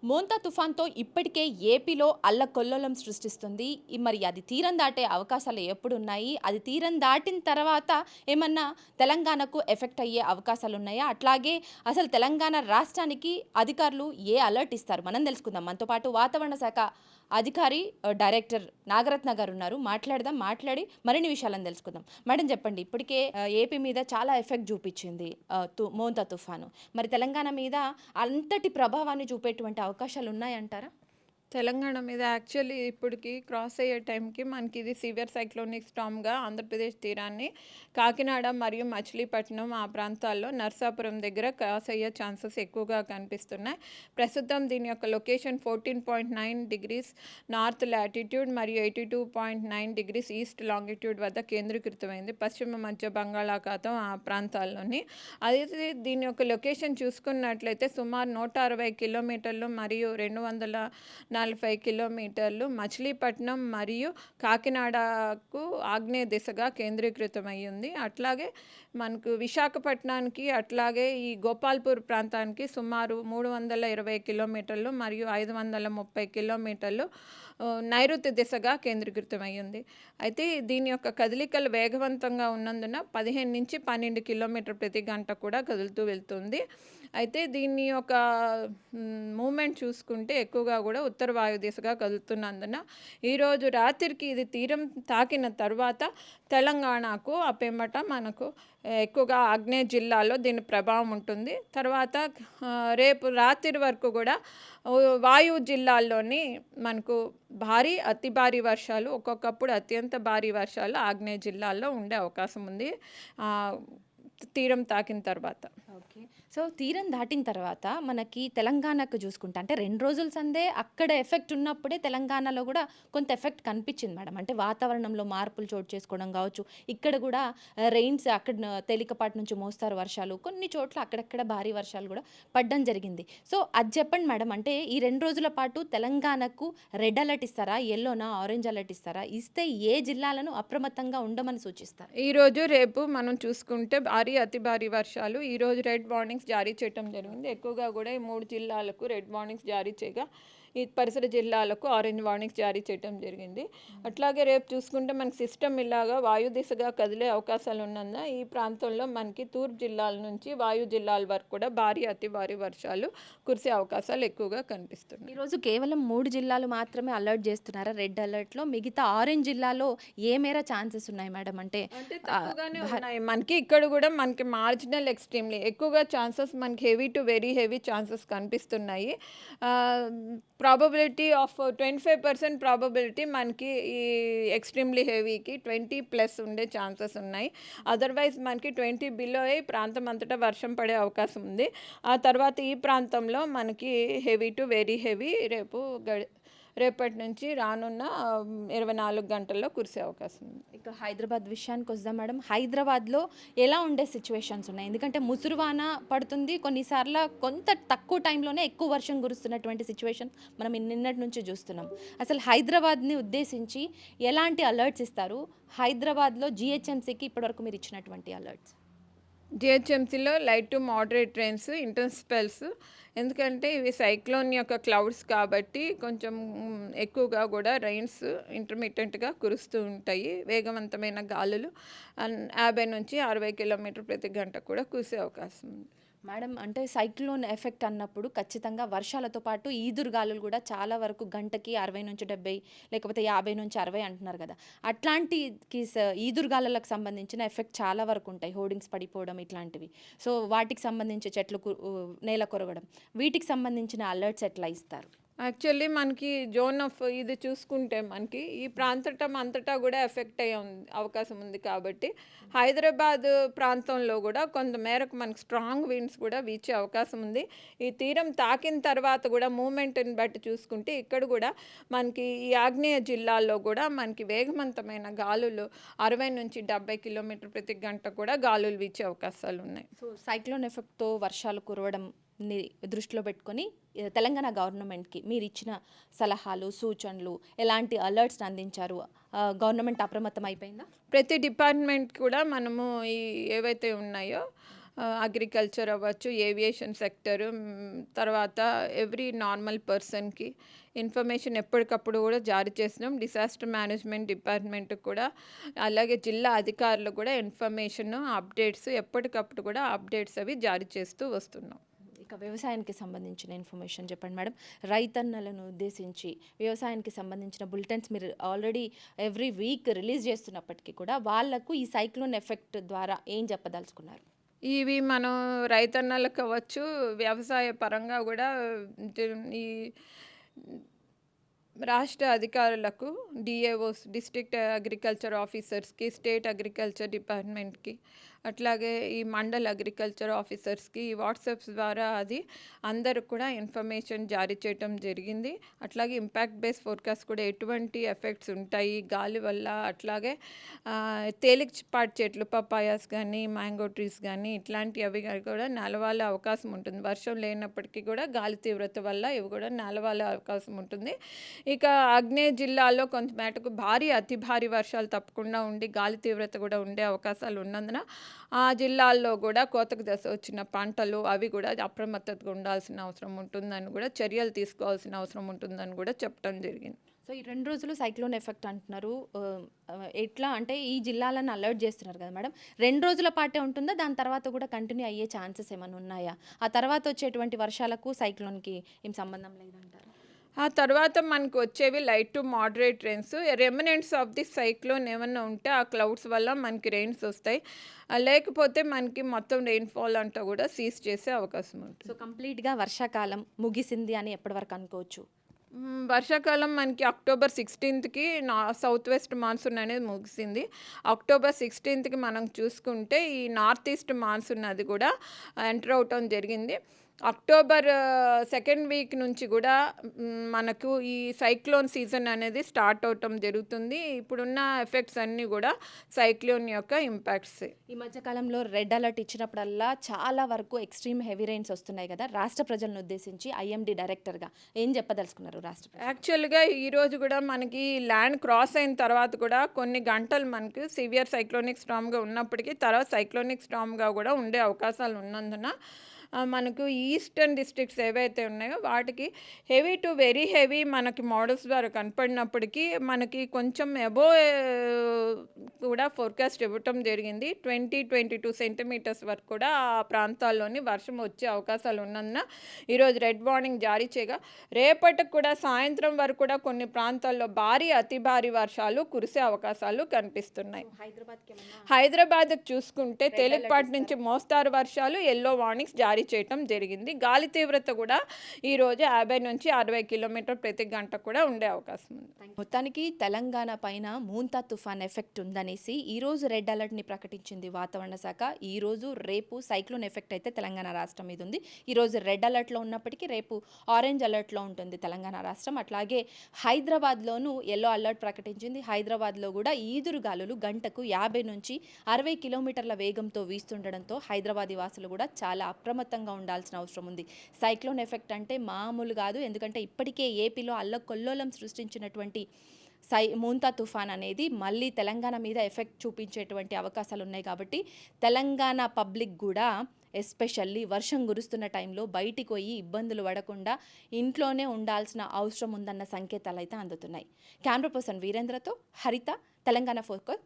మోంతా తుఫాన్‌తో ఇప్పటికే ఏపీలో అల్లకల్లోలం సృష్టిస్తుంది. మరి అది తీరం దాటే అవకాశాలు ఎప్పుడున్నాయి? అది తీరం దాటిన తర్వాత ఏమన్నా తెలంగాణకు ఎఫెక్ట్ అయ్యే అవకాశాలున్నాయా? అట్లాగే అసలు తెలంగాణ రాష్ట్రానికి అధికారులు ఏ అలర్ట్ ఇస్తారు? మనం తెలుసుకుందాం. మనతో పాటు వాతావరణ శాఖ అధికారి డైరెక్టర్ నాగరత్న గారున్నారు. మాట్లాడదాం. మాట్లాడి మరిన్ని విషయాలను తెలుసుకుందాం. మేడం చెప్పండి. ఇప్పటికే ఏపీ మీద చాలా ఎఫెక్ట్ చూపిచ్చింది మోంతా తుఫాను. మరి తెలంగాణ మీద అంతటి ప్రభావాన్ని చూపేటువంటి అవకాశాలున్నాయంటారా? తెలంగాణ మీద యాక్చువల్లీ ఇప్పటికి క్రాస్ అయ్యే టైంకి మనకి ఇది సివియర్ సైక్లోనిక్ స్టామ్గా ఆంధ్రప్రదేశ్ తీరాన్ని కాకినాడ మరియు మచిలీపట్నం ఆ ప్రాంతాల్లో నర్సాపురం దగ్గర క్రాస్ అయ్యే ఛాన్సెస్ ఎక్కువగా కనిపిస్తున్నాయి. ప్రస్తుతం దీని యొక్క లొకేషన్ 14.9 డిగ్రీస్ నార్త్ లాటిట్యూడ్ మరియు 82.9 డిగ్రీస్ ఈస్ట్ లాంగిట్యూడ్ వద్ద కేంద్రీకృతమైంది పశ్చిమ మధ్య బంగాళాఖాతం ఆ ప్రాంతాల్లోని. అయితే దీని యొక్క లొకేషన్ చూసుకున్నట్లయితే సుమారు 160 కిలోమీటర్లు మరియు 240 కిలోమీటర్లు మచిలీపట్నం మరియు కాకినాడకు ఆగ్నేయ దిశగా కేంద్రీకృతమై ఉంది. అట్లాగే మనకు విశాఖపట్నానికి అట్లాగే ఈ గోపాల్పూర్ ప్రాంతానికి సుమారు 320 కిలోమీటర్లు మరియు 530 కిలోమీటర్లు నైరుతి దిశగా కేంద్రీకృతమై ఉంది. అయితే దీని యొక్క కదలికలు వేగవంతంగా ఉన్నందున 15 నుంచి 12 కిలోమీటర్ ప్రతి గంట కూడా కదులుతూ వెళ్తుంది. అయితే దీని యొక్క మూమెంట్ చూసుకుంటే ఎక్కువగా కూడా ఉత్తర వాయు దిశగా కదులుతున్నందున ఈరోజు రాత్రికి ఇది తీరం తాకిన తర్వాత తెలంగాణకు ఆ పిమ్మట మనకు ఎక్కువగా ఆగ్నేయ జిల్లాలో దీని ప్రభావం ఉంటుంది. తర్వాత రేపు రాత్రి వరకు కూడా వాయు జిల్లాల్లోని మనకు భారీ అతి భారీ వర్షాలు ఒక్కొక్కప్పుడు అత్యంత భారీ వర్షాలు ఆగ్నేయ జిల్లాల్లో ఉండే అవకాశం ఉంది తీరం తాకిన తర్వాత. ఓకే. సో, తీరం దాటిన తర్వాత మనకి తెలంగాణకు చూసుకుంటే అంటే 2 రోజుల సందే అక్కడ ఎఫెక్ట్ ఉన్నప్పుడే తెలంగాణలో గూడా కొంత ఎఫెక్ట్ కనిపిచ్చింది మేడం. అంటే వాతావరణంలో మార్పులు చోటు చేసుకోవడం గావచ్చు, ఇక్కడ గూడా రెయిన్స్ అక్కడ తేలికపాటి నుంచి మోస్తారు వర్షాలు. కొన్ని చోట్ల అక్కడక్కడ భారీ వర్షాలు గూడా పడ్డం జరిగింది. సో, అది చెప్పండి మేడం. అంటే ఈ 2 రోజుల పాటు తెలంగాణకు రెడ్ అలర్ట్ ఇస్తారా? యెల్లోనా? ఆరెంజ్ అలర్ట్ ఇస్తారా? ఇస్తే ఏ జిల్లాలను అప్రమత్తంగా ఉండమని సూచిస్తారు? ఈరోజు రేపు మనం చూసుకుంటే భారీ అతి భారీ వర్షాలు ఈరోజు రెడ్ వార్నింగ్స్ జారీ చేయడం జరిగింది. ఎక్కువగా కూడా ఈ 3 జిల్లాలకు రెడ్ వార్నింగ్స్ జారీ చేయగా ఈ పరిసర జిల్లాలకు ఆరెంజ్ వార్నింగ్స్ జారీ చేయడం జరిగింది. అట్లాగే రేపు చూసుకుంటే మనకి సిస్టమ్ ఇలాగా వాయు దిశగా కదిలే అవకాశాలు ఉన్నందున ఈ ప్రాంతంలో మనకి తూర్పు జిల్లాల నుంచి వాయు జిల్లాల వరకు కూడా భారీ అతి భారీ వర్షాలు కురిసే అవకాశాలు ఎక్కువగా కనిపిస్తున్నాయి. ఈరోజు కేవలం 3 జిల్లాలు మాత్రమే అలర్ట్ చేస్తున్నారా రెడ్ అలర్ట్‌లో? మిగతా ఆరెంజ్ జిల్లాలో ఏ మేర ఛాన్సెస్ ఉన్నాయి మేడం? అంటే అంటే ఆహ్, తక్కువగానే భ ఉన్నాయి. మనకి ఇక్కడ కూడా మనకి మార్జినల్ ఎక్స్‌ట్రీమ్‌లీ ఎక్కువగా ఛాన్సెస్ మనకి heavy to very heavy chances కనిపిస్తున్నాయి. ఆహ్, ప్రాబబిలిటీ ఆఫ్ 25% ప్రాబబిలిటీ మనకి ఈ ఎక్స్‌ట్రీమ్‌లీ హెవీకి 20+ ఉండే ఛాన్సెస్ ఉన్నాయి. అదర్‌వైజ్ మనకి 20 బిలో ఈ ప్రాంతం అంతటా వర్షం పడే అవకాశం ఉంది. ఆ తర్వాత ఈ ప్రాంతంలో మనకి హెవీ టు వెరీ హెవీ రేపటి నుంచి రానున్న 24 గంటల్లో కురిసే అవకాశం ఉంది. ఇక హైదరాబాద్ విషయానికొద్దాం మేడం. హైదరాబాద్‌లో ఎలా ఉండే సిట్యుయేషన్స్ ఉన్నాయి? ఎందుకంటే ముసురువాన పడుతుంది. కొన్నిసార్ల కొంత తక్కువ టైంలోనే ఎక్కువ వర్షం కురుస్తున్నటువంటి సిట్యుయేషన్ మనం నిన్నటి నుంచి చూస్తున్నాం. అసలు హైదరాబాద్‌ని ఉద్దేశించి ఎలాంటి అలర్ట్స్ ఇస్తారు? హైదరాబాద్‌లో జీహెచ్ఎంసీకి ఇప్పటివరకు మీరు ఇచ్చినటువంటి అలర్ట్స్? జిహెచ్ఎంసీలో light to moderate rains intense spells ఎందుకంటే ఇవి సైక్లోన్ యొక్క క్లౌడ్స్ కాబట్టి కొంచెం ఎక్కువగా కూడా రెయిన్స్ ఇంటర్మీడియట్గా కురుస్తూ ఉంటాయి. వేగవంతమైన గాలులు 50 నుంచి 60 కిలోమీటర్ ప్రతి గంట కూడా కురిసే అవకాశం ఉంది. మేడం అంటే సైక్లోన్ ఎఫెక్ట్ అన్నప్పుడు ఖచ్చితంగా వర్షాలతో పాటు ఈదురుగాలులు కూడా చాలా వరకు గంటకి 60-70 లేకపోతే 50-60 అంటున్నారు కదా! అట్లాంటికి ఈదురుగాలులకు సంబంధించిన ఎఫెక్ట్ చాలా వరకు ఉంటాయి. హోర్డింగ్స్ పడిపోవడం ఇట్లాంటివి. సో, వాటికి సంబంధించి చెట్లు నేల కొరగడం వీటికి సంబంధించిన అలర్ట్స్ ఎట్లా ఇస్తారు? యాక్చువల్లీ మనకి జోన్ ఆఫ్ ఇది చూసుకుంటే మనకి ఈ ప్రాంతం అంతటా కూడా ఎఫెక్ట్ అయ్యే అవకాశం ఉంది కాబట్టి హైదరాబాద్ ప్రాంతంలో కూడా కొంత మేరకు మనకి స్ట్రాంగ్ విండ్స్ కూడా వీచే అవకాశం ఉంది. ఈ తీరం తాకిన తర్వాత కూడా మూమెంట్ని బట్టి చూసుకుంటే ఇక్కడ కూడా మనకి ఈ ఆగ్నేయ జిల్లాల్లో కూడా మనకి వేగవంతమైన గాలులు 60 నుంచి 70 కిలోమీటర్ ప్రతి గంట కూడా గాలులు వీచే అవకాశాలు ఉన్నాయి. సో, సైక్లోన్ ఎఫెక్ట్‌తో వర్షాలు కురవడం దృష్టిలో పెట్టుకొని తెలంగాణ గవర్నమెంట్‌కి మీరిచ్చిన సలహాలు, సూచనలు ఎలాంటి అలర్ట్స్‌ని అందించారు? గవర్నమెంట్ అప్రమత్తం అయిపోయిందా? ప్రతి డిపార్ట్మెంట్ కూడా మనము ఈ ఏవైతే ఉన్నాయో అగ్రికల్చర్ అవ్వచ్చు, ఏవియేషన్ సెక్టర్, తర్వాత ఎవ్రీ నార్మల్ పర్సన్‌కి ఇన్ఫర్మేషన్ ఎప్పటికప్పుడు కూడా జారీ చేస్తున్నాం. డిసాస్టర్ మేనేజ్మెంట్ డిపార్ట్మెంట్‌కి కూడా, అలాగే జిల్లా అధికారులకు కూడా ఇన్ఫర్మేషన్, అప్డేట్స్ ఎప్పటికప్పుడు కూడా అప్డేట్స్ అవి జారీ చేస్తూ వస్తున్నాం. ఇక వ్యవసాయానికి సంబంధించిన ఇన్ఫర్మేషన్ చెప్పండి మేడం. రైతన్నలను ఉద్దేశించి వ్యవసాయానికి సంబంధించిన బులెటిన్స్ మీరు ఆల్రెడీ ఎవ్రీ వీక్ రిలీజ్ చేస్తున్నప్పటికీ కూడా వాళ్ళకు ఈ సైక్లోన్ ఎఫెక్ట్ ద్వారా ఏం చెప్పదలుచుకున్నారు? ఇవి మనం రైతన్నలకు అవ్వచ్చు, వ్యవసాయ పరంగా కూడా ఈ రాష్ట్ర అధికారులకు, డిఏఓస్, డిస్ట్రిక్ట్ అగ్రికల్చర్ ఆఫీసర్స్‌కి, స్టేట్ అగ్రికల్చర్ డిపార్ట్మెంట్‌కి, అట్లాగే ఈ మండల్ అగ్రికల్చర్ ఆఫీసర్స్‌కి ఈ వాట్సాప్స్ ద్వారా అది అందరికి కూడా ఇన్ఫర్మేషన్ జారీ చేయటం జరిగింది. అట్లాగే ఇంపాక్ట్ బేస్ ఫోర్కాస్ట్ కూడా ఎటువంటి ఎఫెక్ట్స్ ఉంటాయి గాలి వల్ల, అట్లాగే తేలికపాటి చెట్లు పపాయాస్ కానీ, మ్యాంగో ట్రీస్ కానీ ఇట్లాంటివి కూడా నేలవాలే అవకాశం ఉంటుంది. వర్షం లేనప్పటికీ కూడా గాలి తీవ్రత వల్ల ఇవి కూడా నేలవాలే అవకాశం ఉంటుంది. ఇక ఆగ్నేయ జిల్లాలో కొంత మేటకు భారీ, అతి భారీ వర్షాలు తప్పకుండా ఉండి గాలి తీవ్రత కూడా ఉండే అవకాశాలు ఉన్నందున ఆ జిల్లాల్లో కూడా కోతకు దశ వచ్చిన పంటలు అవి కూడా అప్రమత్తతగా ఉండాల్సిన అవసరం ఉంటుందని కూడా, చర్యలు తీసుకోవాల్సిన అవసరం ఉంటుందని కూడా చెప్పడం జరిగింది. సో ఈ 2 రోజులు సైక్లోన్ ఎఫెక్ట్ అంటున్నారు. ఎట్లా అంటే ఈ జిల్లాలను అలర్ట్ చేస్తున్నారు కదా మేడం. 2 రోజుల పాటే ఉంటుందా? దాని తర్వాత కూడా కంటిన్యూ అయ్యే ఛాన్సెస్ ఏమైనా ఉన్నాయా? ఆ తర్వాత వచ్చేటువంటి వర్షాలకు సైక్లోన్‌కి ఏం సంబంధం లేదంటారా? ఆ తర్వాత మనకు వచ్చేవి light to moderate rains. Remnants of the cyclone ఏమన్నా ఉంటే ఆ క్లౌడ్స్ వల్ల మనకి రెయిన్స్ వస్తాయి. లేకపోతే మనకి మొత్తం రెయిన్‌ఫాల్ అంతా కూడా సీజ్ చేసే అవకాశం ఉంటుంది. సో కంప్లీట్‌గా వర్షాకాలం ముగిసింది అని ఎప్పటి వరకు అనుకోవచ్చు? వర్షాకాలం మనకి అక్టోబర్ 16కి సౌత్ వెస్ట్ మాన్సూన్ అనేది ముగిసింది. అక్టోబర్ 16కి మనం చూసుకుంటే ఈ నార్త్ ఈస్ట్ మాన్సూన్ అది కూడా ఎంటర్ అవటం జరిగింది. అక్టోబర్ సెకండ్ వీక్ నుంచి కూడా మనకు ఈ సైక్లోన్ సీజన్ అనేది స్టార్ట్ అవటం జరుగుతుంది. ఇప్పుడున్న ఎఫెక్ట్స్ అన్నీ కూడా సైక్లోన్ యొక్క ఇంపాక్ట్సే. ఈ మధ్య కాలంలో రెడ్ అలర్ట్ ఇచ్చినప్పుడల్లా చాలా వరకు ఎక్స్ట్రీమ్ హెవీ రెయిన్స్ వస్తున్నాయి కదా. రాష్ట్ర ప్రజలను ఉద్దేశించి ఐఎండీ డైరెక్టర్గా ఏం చెప్పదలుచుకున్నారు రాష్ట్ర ప్రజలు? యాక్చువల్గా ఈరోజు కూడా మనకి ల్యాండ్ క్రాస్ అయిన తర్వాత కూడా కొన్ని గంటలు మనకు సివియర్ సైక్లోనిక్ స్టామ్గా ఉన్నప్పటికీ తర్వాత సైక్లోనిక్ స్టామ్గా కూడా ఉండే అవకాశాలు ఉన్నందున మనకు ఈస్టర్న్ డిస్ట్రిక్ట్స్ ఏవైతే ఉన్నాయో వాటికి హెవీ టు వెరీ హెవీ మనకి మోడల్స్ ద్వారా కనపడినప్పటికీ మనకి కొంచెం అబోవ్ కూడా ఫోర్కాస్ట్ ఇవ్వటం జరిగింది. 22 సెంటీమీటర్స్ వరకు కూడా ఆ ప్రాంతాల్లోని వర్షం వచ్చే అవకాశాలు ఉన్నందున ఈరోజు రెడ్ వార్నింగ్ జారీ చేయగా, రేపటికి కూడా సాయంత్రం వరకు కూడా కొన్ని ప్రాంతాల్లో భారీ, అతి భారీ వర్షాలు కురిసే అవకాశాలు కనిపిస్తున్నాయి. హైదరాబాద్కి చూసుకుంటే తేలికపాటి నుంచి మోస్తారు వర్షాలు, ఎల్లో వార్నింగ్స్ జారీ చేయటం జరిగింది. గాలి తీవ్రత కూడా ఈరోజు 50 నుంచి 60 కిలోమీటర్ ప్రతి గంట కూడా ఉండే అవకాశం ఉంది. మొత్తానికి తెలంగాణ పైన మూంతా తుఫాన్ ఎఫెక్ట్ ఉందనేసి ఈరోజు రెడ్ అలర్ట్ని ప్రకటించింది వాతావరణ శాఖ. ఈరోజు రేపు సైక్లోన్ ఎఫెక్ట్ అయితే తెలంగాణ రాష్ట్రం మీద ఉంది. ఈరోజు రెడ్ అలర్ట్లో ఉన్నప్పటికీ రేపు ఆరెంజ్ అలర్ట్లో ఉంటుంది తెలంగాణ రాష్ట్రం. అట్లాగే హైదరాబాద్లోనూ ఎల్లో అలర్ట్ ప్రకటించింది. హైదరాబాద్లో కూడా ఈదురుగాలులు గంటకు 50 నుంచి 60 కిలోమీటర్ల వేగంతో వీస్తుండడంతో హైదరాబాదీ వాసులు కూడా చాలా అప్రమత్తంగా ఉండాల్సిన అవసరం ఉంది. సైక్లోన్ ఎఫెక్ట్ అంటే మామూలు కాదు. ఎందుకంటే ఇప్పటికే ఏపీలో అల్లకొల్లోలం సృష్టించినటువంటి మూంతా తుఫాన్ అనేది మళ్ళీ తెలంగాణ మీద ఎఫెక్ట్ చూపించేటువంటి అవకాశాలు ఉన్నాయి. కాబట్టి తెలంగాణ పబ్లిక్ కూడా ఎస్పెషల్లీ వర్షం కురుస్తున్న టైంలో బయటికి పోయి ఇబ్బందులు పడకుండా ఇంట్లోనే ఉండాల్సిన అవసరం ఉందన్న సంకేతాలు అయితే అందుతున్నాయి. కెమెరా పర్సన్ వీరేంద్రతో హరిత, తెలంగాణ ఫోకస్.